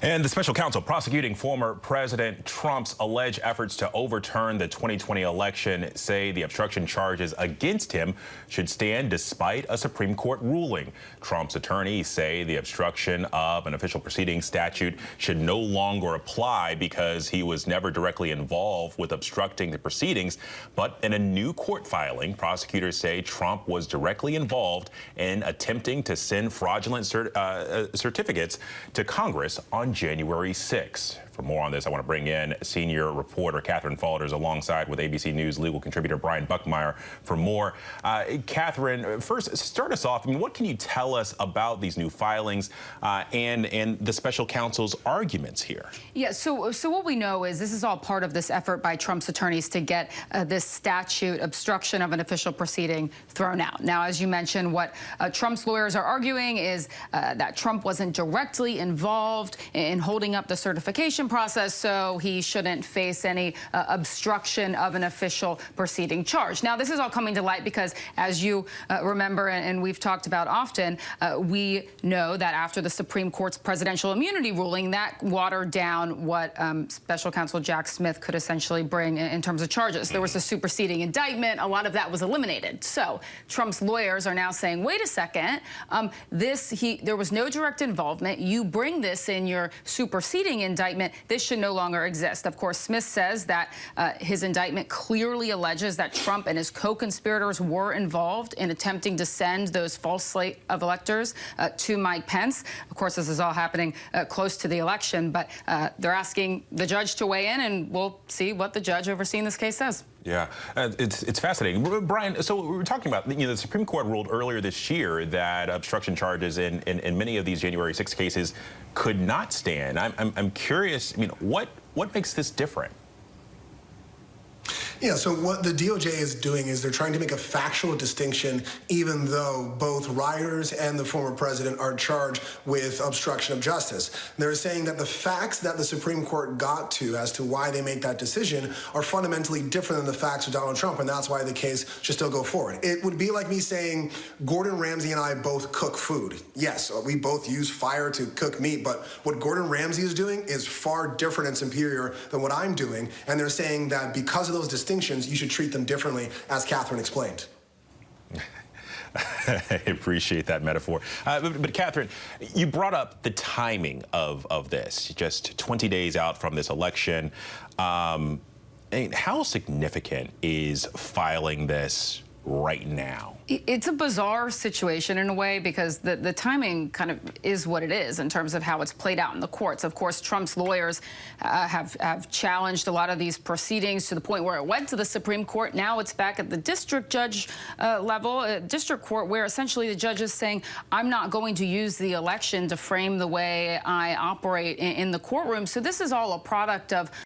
And the special counsel prosecuting former President Trump's alleged efforts to overturn the 2020 election say the obstruction charges against him should stand despite a Supreme Court ruling. Trump's attorneys say the obstruction of an official proceeding statute should no longer apply because he was never directly involved with obstructing the proceedings. But in a new court filing, prosecutors say Trump was directly involved in attempting to send fraudulent certificates to Congress on January 6th. For more on this, I want to bring in senior reporter Catherine Falders alongside with ABC News legal contributor Brian Buckmeyer for more. Catherine, first, start us off. I mean, what can you tell us about these new filings and the special counsel's arguments here? Yeah, so what we know is this is all part of this effort by Trump's attorneys to get this statute, obstruction of an official proceeding, thrown out. Now, as you mentioned, what Trump's lawyers are arguing is that Trump wasn't directly involved in holding up the certification process, so he shouldn't face any obstruction of an official proceeding charge. Now, this is all coming to light because, as you remember, and we've talked about often, we know that after the Supreme Court's presidential immunity ruling, that watered down what special counsel Jack Smith could essentially bring in terms of charges. There was a superseding indictment. A lot of that was eliminated. So Trump's lawyers are now saying, wait a second, there was no direct involvement. You bring this in your superseding indictment, this should no longer exist. Of course, Smith says that his indictment clearly alleges that Trump and his co-conspirators were involved in attempting to send those false slate of electors to Mike Pence. Of course, this is all happening close to the election, but they're asking the judge to weigh in, and we'll see what the judge overseeing this case says. Yeah, it's fascinating. Brian, so we were talking about, the Supreme Court ruled earlier this year that obstruction charges in many of these January 6 cases could not stand. I'm curious, I mean, what makes this different? Yeah, so what the DOJ is doing is they're trying to make a factual distinction, even though both rioters and the former president are charged with obstruction of justice. They're saying that the facts that the Supreme Court got to as to why they make that decision are fundamentally different than the facts of Donald Trump, and that's why the case should still go forward. It would be like me saying Gordon Ramsay and I both cook food. Yes, we both use fire to cook meat, but what Gordon Ramsay is doing is far different and superior than what I'm doing, and they're saying that because of those distinctions, you should treat them differently, as Catherine explained. I appreciate that metaphor. But Catherine, you brought up the timing of this, just 20 days out from this election. How significant is filing this right now? It's a bizarre situation in a way because the timing kind of is what it is in terms of how it's played out in the courts. Of course, Trump's lawyers have challenged a lot of these proceedings to the point where it went to the Supreme Court. Now it's back at the district judge level, district court, where essentially the judge is saying, I'm not going to use the election to frame the way I operate in the courtroom. So this is all a product of